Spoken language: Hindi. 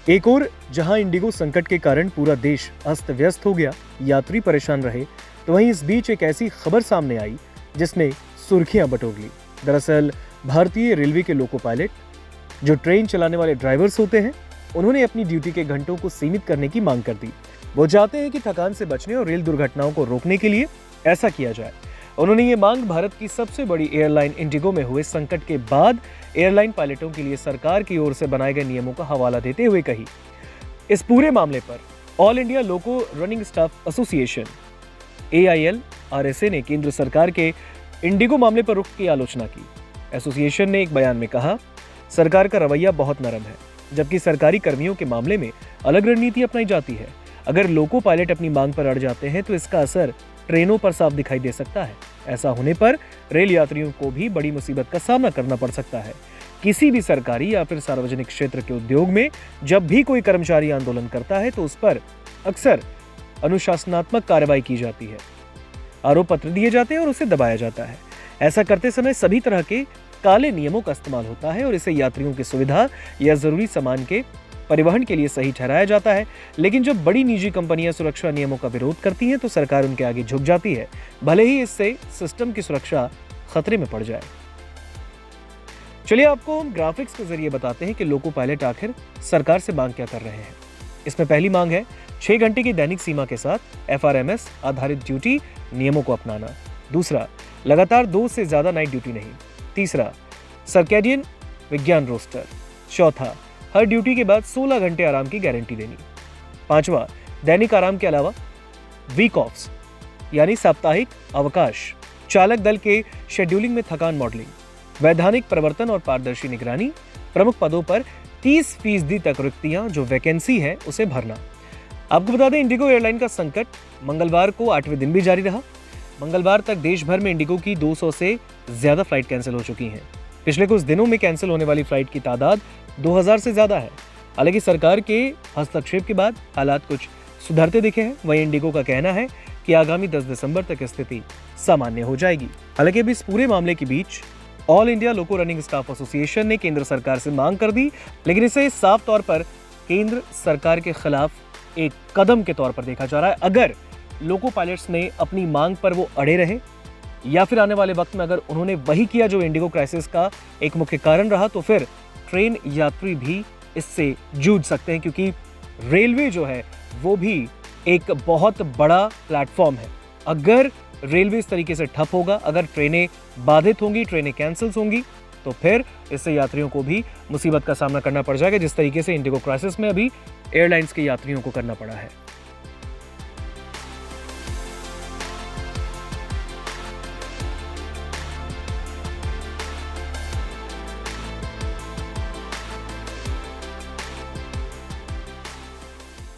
एक और जहां इंडिगो संकट के कारण पूरा देश अस्त व्यस्त हो गया, यात्री परेशान रहे, तो वहीं इस बीच एक ऐसी खबर सामने आई जिसने सुर्खियां बटोर ली। दरअसल भारतीय रेलवे के लोको पायलट, जो ट्रेन चलाने वाले ड्राइवर्स होते हैं, उन्होंने अपनी ड्यूटी के घंटों को सीमित करने की मांग कर दी। वो चाहते हैं कि थकान से बचने और रेल दुर्घटनाओं को रोकने के लिए ऐसा किया जाए। उन्होंने ये मांग भारत की सबसे बड़ी एयरलाइन इंडिगो में हुए संकट के बाद एयरलाइन पायलटों के लिए सरकार की ओर से बनाए गए नियमों का हवाला देते हुए कही। इस पूरे मामले पर ऑल इंडिया लोको रनिंग स्टाफ एसोसिएशन AIL-RSA ने केंद्र सरकार के इंडिगो मामले पर रुख की आलोचना की। एसोसिएशन ने एक बयान में कहा, सरकार का रवैया बहुत नरम है, जबकि सरकारी कर्मियों के मामले में अलग रणनीति अपनाई जाती है। अगर लोको पायलट अपनी मांग पर अड़ जाते हैं तो इसका असर ट्रेनों पर साफ दिखाई दे सकता है। ऐसा होने पर रेल यात्रियों को भी बड़ी मुसीबत का सामना करना पड़ सकता है। किसी भी सरकारी या फिर सार्वजनिक क्षेत्र के उद्योग में जब भी कोई कर्मचारी आंदोलन करता है तो उस पर अक्सर अनुशासनात्मक कार्रवाई की जाती है, आरोप पत्र दिए जाते हैं और उसे दबाया जाता है। ऐसा करते समय सभी तरह के काले नियमों का इस्तेमाल होता है और इसे यात्रियों की सुविधा या जरूरी सामान के परिवहन के लिए सही ठहराया जाता है। लेकिन जब बड़ी निजी कंपनियां सुरक्षा नियमों का विरोध करती हैं तो सरकार उनके आगे झुक जाती है, भले ही इससे सिस्टम की सुरक्षा खतरे में पड़ जाए। चलिए आपको हम ग्राफिक्स के जरिए बताते हैं कि लोको पायलट आखिर सरकार से मांग क्या कर रहे हैं। इसमें पहली मांग है 6 घंटे की दैनिक सीमा के साथ FRMS आधारित ड्यूटी नियमों को अपनाना। दूसरा, लगातार 2 से ज्यादा नाइट ड्यूटी नहीं। तीसरा, सर्कैडियन विज्ञान रोस्टर। चौथा, हर ड्यूटी के बाद 16 घंटे आराम की गारंटी देनी। पांचवा, दैनिक आराम के अलावा वीक ऑफ्स यानी साप्ताहिक अवकाश। चालक दल के शेड्यूलिंग में थकान मॉडलिंग, वैधानिक प्रवर्तन और पारदर्शी निगरानी। प्रमुख पदों पर 30% तक रिक्तियां जो वैकेंसी है उसे भरना। आपको बता दें, इंडिगो एयरलाइन का संकट मंगलवार को 8वें दिन भी जारी रहा। मंगलवार तक देश भर में इंडिगो की 200 से ज्यादा फ्लाइट कैंसिल हो चुकी हैं। पिछले कुछ दिनों में कैंसिल होने वाली फ्लाइट की तादाद 2000 से ज्यादा है। हालांकि सरकार के हस्तक्षेप के बाद हालात कुछ सुधरते दिखे हैं। वहीं इंडिगो का कहना है कि आगामी 10 दिसंबर तक स्थिति सामान्य हो जाएगी। हालांकि अब इस पूरे मामले के बीच ऑल इंडिया लोको रनिंग स्टाफ एसोसिएशन ने केंद्र सरकार से मांग कर दी, लेकिन इसे साफ तौर पर केंद्र सरकार के खिलाफ एक कदम के तौर पर देखा जा रहा है। अगर लोको पायलट्स ने अपनी मांग पर वो अड़े रहे या फिर आने वाले वक्त में अगर उन्होंने वही किया जो इंडिगो क्राइसिस का एक मुख्य कारण रहा, तो फिर ट्रेन यात्री भी इससे जूझ सकते हैं, क्योंकि रेलवे जो है वो भी एक बहुत बड़ा प्लेटफॉर्म है। अगर रेलवे इस तरीके से ठप होगा, अगर ट्रेनें बाधित होंगी, ट्रेनें कैंसिल होंगी, तो फिर इससे यात्रियों को भी मुसीबत का सामना करना पड़ जाएगा, जिस तरीके से इंडिगो क्राइसिस में अभी एयरलाइंस के यात्रियों को करना पड़ा है।